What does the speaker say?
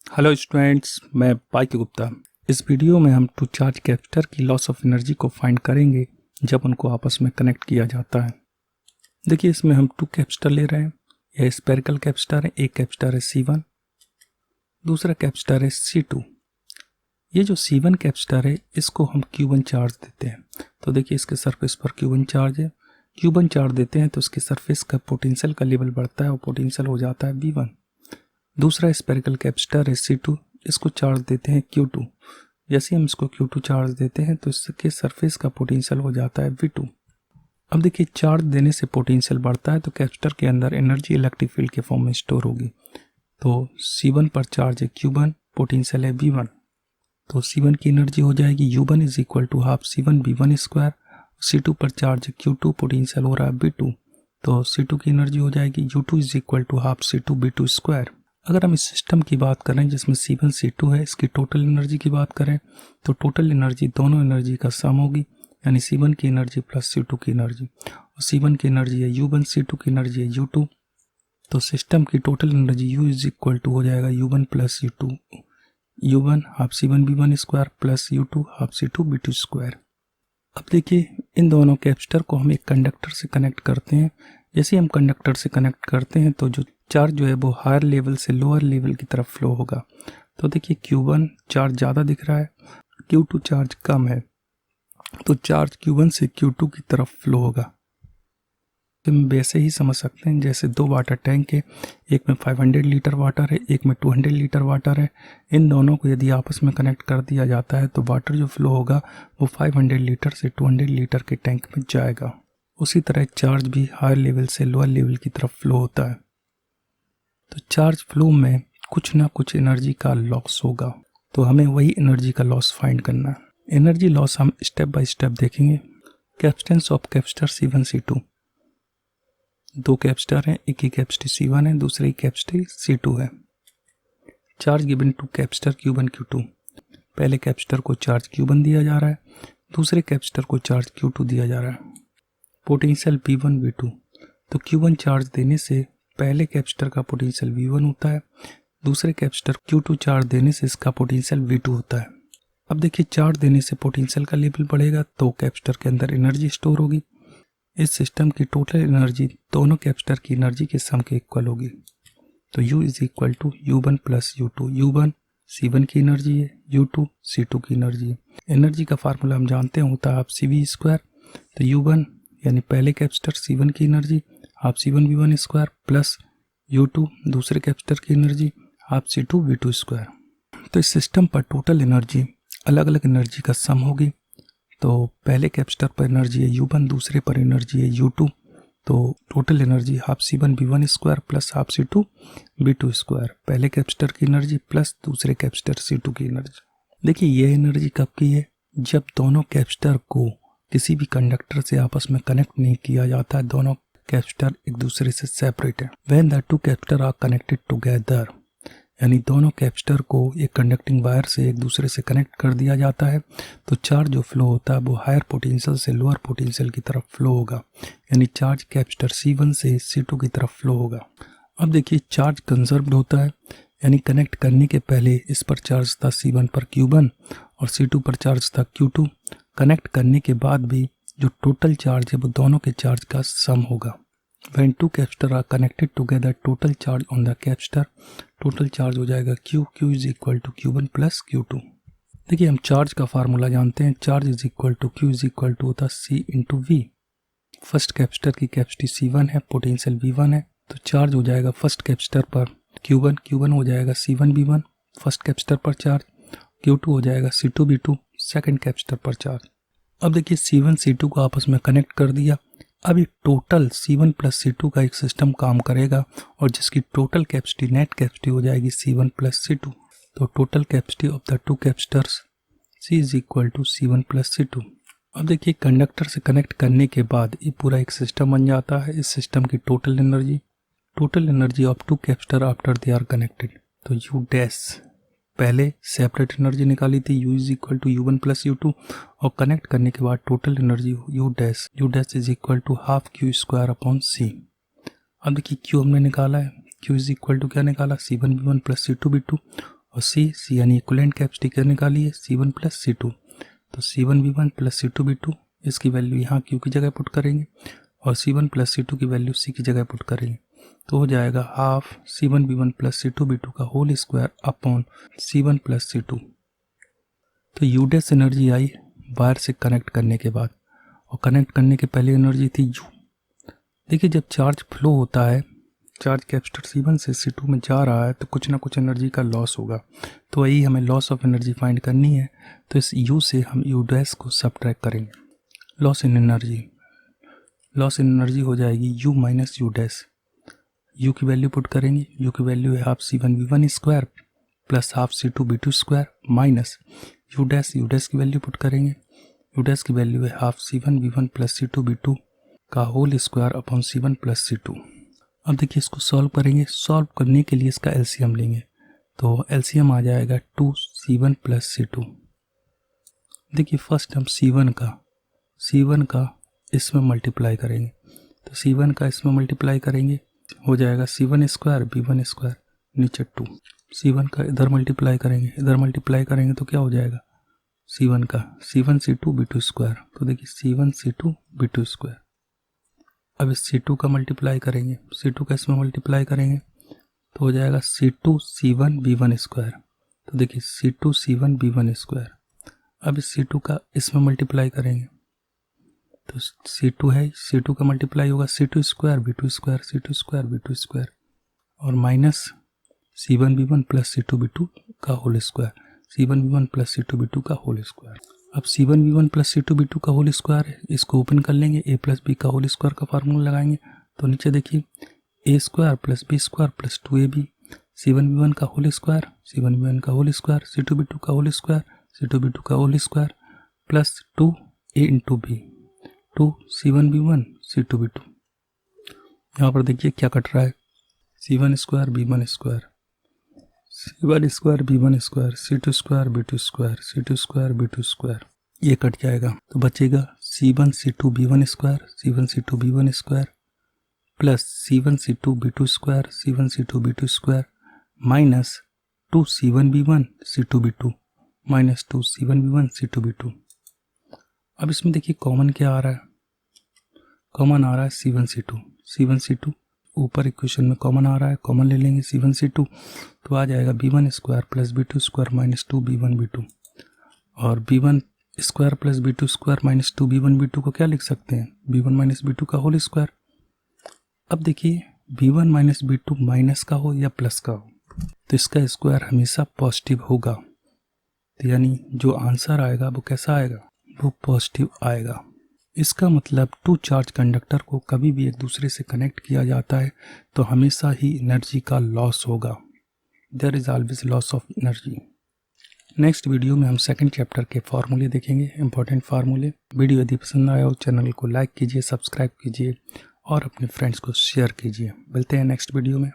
Hello students, मैं पाइक गुप्ता। इस video में हम टू चार्ज कैपेसिटर की लॉस ऑफ एनर्जी को फाइंड करेंगे जब उनको आपस में कनेक्ट किया जाता है। देखिए, इसमें हम टू कैपेसिटर ले रहे हैं। यह स्पेरिकल कैपेसिटर है। एक कैपेसिटर है C1, दूसरा कैपेसिटर है C2। ये जो C1 कैपेसिटर है इसको हम Q1 चार्ज देते हैं। तो देखिए, इसके सरफेस पर Q1 चार्ज है। Q1 चार्ज देते हैं तो इसके सरफेस का पोटेंशियल का लेवल बढ़ता है और पोटेंशियल हो जाता है V1। दूसरा स्पेरिकल कैपेसिटर है C2, इसको चार्ज देते हैं Q2। जैसे हम इसको Q2 चार्ज देते हैं तो इसके सरफेस का पोटेंशियल हो जाता है V2। अब देखिए, चार्ज देने से पोटेंशियल बढ़ता है तो कैपेसिटर के अंदर एनर्जी इलेक्ट्रिक फील्ड के फॉर्म में स्टोर होगी। तो C1 पर चार्ज है Q1, पोटेंशियल है V1। तो C1 की एनर्जी हो जाएगी U1 is equal to half C1 V1 square. C2 पर चार्ज है Q2, पोटेंशियल हो रहा है V2। तो C2 की एनर्जी हो जाएगी U2 is equal to half C2 V2 square. अगर हम इस सिस्टम की बात करें जिसमें C1 C2 है, इसकी टोटल एनर्जी की बात करें तो टोटल एनर्जी दोनों एनर्जी का सम होगी, यानी C1 की एनर्जी प्लस C2 की एनर्जी। और C1 की एनर्जी है U1, C2 की एनर्जी है U2। तो सिस्टम की total energy U is equal to हो जाएगा U1 plus U2। U1 half C1 V1 square plus U2 half C2 V2 square. अब देखिए, इन दोनों कैपेसिटर को हम एक कंडक्टर से कनेक्ट करते हैं। जैसे हम कंडक्टर से कनेक्ट करते हैं तो जो चार्ज जो है वो हायर लेवल से लोअर लेवल की तरफ फ्लो होगा। तो देखिए, Q1 चार्ज ज़्यादा दिख रहा है, Q2 चार्ज कम है, तो चार्ज Q1 से Q2 की तरफ फ्लो होगा। तो हम वैसे ही समझ सकते हैं जैसे दो वाटर टैंक है, एक में 500 लीटर वाटर है, एक में 200 लीटर वाटर है। इन दोनों को यदि आपस में कनेक्ट कर दिया जाता है तो वाटर जो फ्लो होगा वो 500 लीटर से 200 लीटर के टैंक में जाएगा। उसी तरह चार्ज भी हायर लेवल से लोअर लेवल की तरफ फ्लो होता है। तो चार्ज फ्लो में कुछ ना कुछ एनर्जी का लॉस होगा, तो हमें वही एनर्जी का लॉस फाइंड करना है। एनर्जी लॉस हम स्टेप बाय स्टेप देखेंगे। Capacitance of capacitor C1 C2। दो कैपेसिटर हैं, एक ही कैपेसिटी C1 है, दूसरी कैपेसिटी C2 है। Charge given to capacitor Q1 Q2। पहले कैपेसिटर को चार्ज Q1 दिया जा रहा है, दूसरे कैपेसिटर को चार्ज Q2 दिया जा रहा है। Potential V1 V2। तो Q1 चार्ज देने से पहले कैपेसिटर का पोटेंशियल V1 होता है, दूसरे कैपेसिटर Q2 चार्ज देने से इसका पोटेंशियल V2 होता है। अब देखिए, चार्ज देने से पोटेंशियल का लेवल बढ़ेगा तो कैपेसिटर के अंदर एनर्जी स्टोर होगी। इस सिस्टम की टोटल एनर्जी दोनों कैपेसिटर की एनर्जी के सम के इक्वल होगी। तो U is equal to U1 plus U2। U1 C1 की एनर्जी है, U2 C2 की एनर्जी है। एनर्जी का फार्मूला हम जानते हैं, होता है हाफ CV स्क्वायर। तो U1 यानी पहले कैपेसिटर C1 की energy half C1 V1 square plus U2 दूसरे कैपेसिटर की energy half C2 V2 square. तो इस सिस्टम पर टोटल एनर्जी अलग अलग एनर्जी का सम होगी। तो पहले कैपेसिटर पर एनर्जी है U1, दूसरे पर एनर्जी है U2। तो total energy half C1 V1 square plus half C2 V2 square. पहले कैपेसिटर की एनर्जी प्लस दूसरे कैपेसिटर C2 की एनर्जी। देखिए, यह एनर्जी कब की है? जब दोनों कैपेसिटर को किसी भी कंडक्टर से आपस में कनेक्ट नहीं किया जाता है, दोनों कैपेसिटर एक दूसरे से सेपरेट है। When the two capacitor are connected together, यानी दोनों कैपेसिटर को एक कंडक्टिंग वायर से एक दूसरे से कनेक्ट कर दिया जाता है तो चार्ज जो फ्लो होता है वो हायर पोटेंशियल से लोअर पोटेंशियल की तरफ फ्लो होगा, यानी चार्ज कैपेसिटर C1 से C2 की तरफ फ्लो होगा। अब देखिए, चार्ज कंजर्व्ड होता है, यानी कनेक्ट करने के पहले इस पर चार्ज था C1 पर Q1 और C2 पर चार्ज था Q2। कनेक्ट करने के बाद भी जो टोटल चार्ज है वो दोनों के चार्ज का सम होगा। When two capacitors are connected together, total charge on the capacitor, total charge हो जाएगा Q is equal to Q1 plus Q2। देखिए, हम चार्ज का फार्मूला जानते हैं। Charge is equal to Q is equal to होता C into V। First capacitor की capacity C1 है, पोटेंशियल V1 है, तो चार्ज हो जाएगा फर्स्ट कैपेसिटर पर Q1 हो जाएगा C1 V1 फर्स्ट कैपेसिटर पर चार्ज, Q2 हो जाएगा C2 V2 सेकेंड कैपेसिटर पर चार्ज। अब देखिए, C1 C2 को आपस में कनेक्ट कर दिया। अब ये टोटल C1 प्लस C2 का एक सिस्टम काम करेगा और जिसकी टोटल कैपेसिटी नेट कैपेसिटी हो जाएगी C1 प्लस C2। तो total capacity of the two capacitors C is equal to C1 plus C2। अब देखिए, कंडक्टर से कनेक्ट करने के बाद ये पूरा एक सिस्टम बन जाता है। इस सिस्टम की total energy of two capacitor after they are connected. तो U डैश पहले सेपरेट एनर्जी निकाली थी, U is equal to U1 plus U2, और कनेक्ट करने के बाद total energy U dash is equal to half Q square upon C। अब देखिए, Q हमने निकाला है, Q इज इक्वल टू क्या निकाला, C1 V1 plus C2 V2, और सी यानी इक्विवेलेंट कैपेसिटी निकाली है C1 प्लस C2, तो C1V1 प्लस C2V2 इसकी वैल्यू यहाँ Q की जगह पुट करेंगे और C1 प्लस C2 की वैल्यू C की जगह पुट करेंगे, तो हो जाएगा हाफ C1V1 प्लस C2V2 का whole square upon C1 plus C2। तो U डैश एनर्जी आई वायर से कनेक्ट करने के बाद, और कनेक्ट करने के पहले एनर्जी थी U। देखिए जब चार्ज फ्लो होता है, चार्ज कैपेसिटर C1 से C2 में जा रहा है तो कुछ ना कुछ एनर्जी का लॉस होगा, तो वही हमें लॉस ऑफ एनर्जी फाइंड करनी है। तो इस U से हम U डैश को सबट्रैक्ट करेंगे। लॉस इन एनर्जी हो जाएगी U minus U dash. U की वैल्यू पुट करेंगे, U की वैल्यू है half C1V1 square plus half C2V2 square minus U dash की वैल्यू पुट करेंगे, U डैश की वैल्यू है हाफ C1V1 प्लस C2V2 का whole square upon C1 plus C2। अब देखिए इसको सॉल्व करेंगे, सॉल्व करने के लिए इसका एलसीएम लेंगे, तो एलसीएम आ जाएगा 2C1 प्लस C2। देखिए फर्स्ट हम C1 का इसमें मल्टीप्लाई करेंगे, तो C1 का इसमें मल्टीप्लाई करेंगे, हो जाएगा C1 स्क्वायर B1 स्क्वायर नीचे 2। C1 का इधर मल्टीप्लाई करेंगे तो क्या हो जाएगा C1 का C1 C2 B2 स्क्वायर, तो देखिए C1 C2 B2 स्क्वायर। अब इस C2 का मल्टीप्लाई करेंगे, C2 का इसमें मल्टीप्लाई करेंगे तो हो जाएगा C2 C1 B1 स्क्वायर, तो देखिए C2 C1 B1 स्क्वायर। अब इस C2 का इसमें मल्टीप्लाई करेंगे तो C2 है, C2 का मल्टीप्लाई होगा C2 square B2 square, C2 square B2 square और minus C1 B1 plus C2 B2 का whole square, C1 B1 plus C2 B2 का होल स्क्वायर। अब C1 B1 plus C2 B2 का whole square है, इसको open कर लेंगे, A plus B का होल स्क्वायर का फार्मूला लगाएंगे, तो नीचे देखिए A square plus B square plus 2AB, C1 B1 का होल स्क्वायर, C1 B1 का होल स्क्वायर, C2 B2 का होल स्क्वायर, C2 B2 का whole square plus 2A into B, 2 C1 B1 C2 B2। यहाँ पर देखिए क्या cut रहा है, C1 square B1 square, C1 square B1 square, C2 square B2 square, C2 square B2 square, ये cut जाएगा तो बचेगा C1 C2 B1 square, C1 C2 B1 square plus C1 C2 B2 square, C1 C2 B2 square minus 2 C1 B1 C2 B2 minus 2 C1 B1 C2 B2। अब इसमें देखिए common क्या आ रहा है, कॉमन आ रहा है C1 C2 ऊपर equation में कॉमन आ रहा है, कॉमन ले लेंगे C1 C2 तो आ जाएगा B1 square plus B2 square minus 2 B1 B2, और B1 square plus B2 square minus 2 B1 B2 को क्या लिख सकते हैं B1 माइनस B2 का होल स्क्वायर। अब देखिए B1 माइनस B2 माइनस का हो या प्लस का हो तो इसका स्क्वायर हमेशा पॉजिटिव होगा, तो यानी जो आंसर आएगा वो कैसा आएगा, वो पॉजिटिव आएगा। इसका मतलब टू चार्ज कंडक्टर को कभी भी एक दूसरे से कनेक्ट किया जाता है तो हमेशा ही एनर्जी का लॉस होगा, there is always loss of energy. Next video में हम सेकंड चैप्टर के फार्मूले देखेंगे, इंपॉर्टेंट फार्मूले। वीडियो यदि पसंद आया हो चैनल को लाइक कीजिए, सब्सक्राइब कीजिए और अपने फ्रेंड्स को शेयर कीजिए। मिलते हैं नेक्स्ट वीडियो में।